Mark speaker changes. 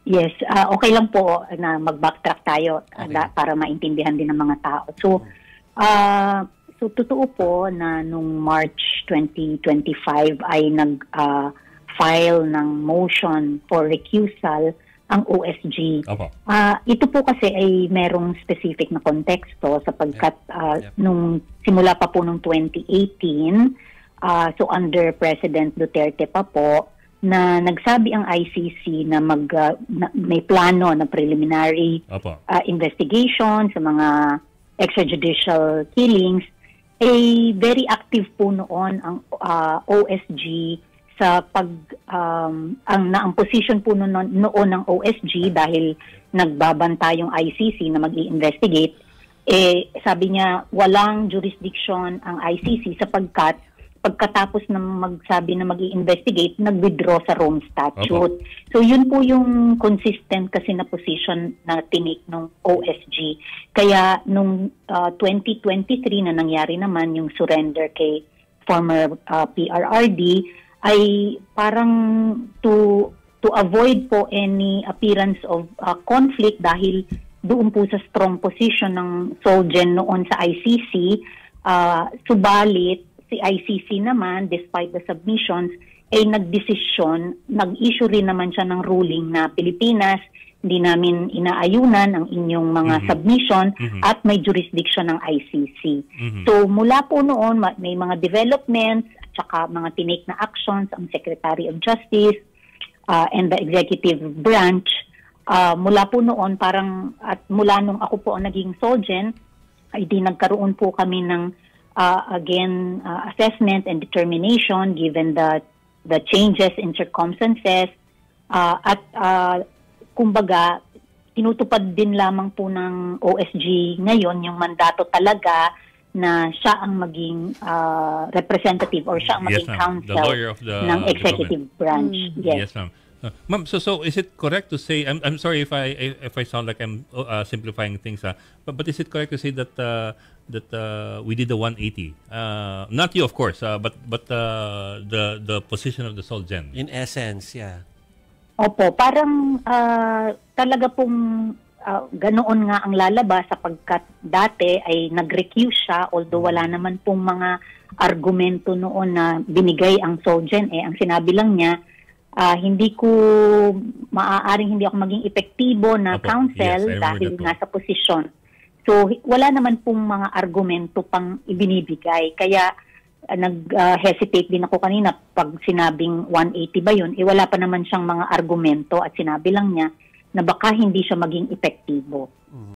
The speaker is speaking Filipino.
Speaker 1: Yes, okay lang po na mag-backtrack tayo para maintindihan din ng mga tao. So totoo po na nung March 2025 ay nag-file ng motion for recusal ang OSG. Ito po kasi ay merong specific na konteksto sapagkat nung simula pa po nung 2018, so under President Duterte pa po, na nagsabi ang ICC na may plano na preliminary investigation sa mga extrajudicial killings, very active po noon ang OSG sa ang position po noon ng OSG dahil nagbabanta yung ICC na mag-i-investigate, sabi niya walang jurisdiction ang ICC sapagkat pagkatapos na magsabi na mag-i-investigate, nag-withdraw sa Rome Statute. So yun po yung consistent kasi na position na tinake ng OSG. Kaya nung 2023 na nangyari naman yung surrender kay former PRRD, ay parang to avoid po any appearance of conflict dahil doon po sa strong position ng Solgen noon sa ICC, subalit si ICC naman, despite the submissions, ay nag-issue rin naman siya ng ruling na Pilipinas, hindi namin inaayunan ang inyong mga submission at may jurisdiction ng ICC. So mula po noon, may mga developments at saka mga tinake na actions ang Secretary of Justice and the Executive Branch. Mula po noon, at mula nung ako po ang naging Solgen, ay di nagkaroon po kami ng assessment and determination given the changes in circumstances at kumbaga tinutupad din lamang po ng OSG ngayon yung mandato talaga na siya ang maging representative or siya ang maging counsel ng executive branch.
Speaker 2: Yes, ma'am. Ma'am, so is it correct to say, I'm sorry if I sound like I'm simplifying things, but is it correct to say that we did the 180? Not you, of course, but the position of the Solgen.
Speaker 3: In essence, yeah.
Speaker 1: Opo, parang talaga pong ganoon nga ang lalabas sapagkat dati ay nag-recuse siya although wala naman pong mga argumento noon na binigay ang Solgen. Ang sinabi lang niya, hindi ako maging epektibo na counsel dahil nasa posisyon. So wala naman pong mga argumento pang ibinibigay. Kaya nag-hesitate din ako kanina pag sinabing 180 ba yun, wala pa naman siyang mga argumento at sinabi lang niya na baka hindi siya maging epektibo.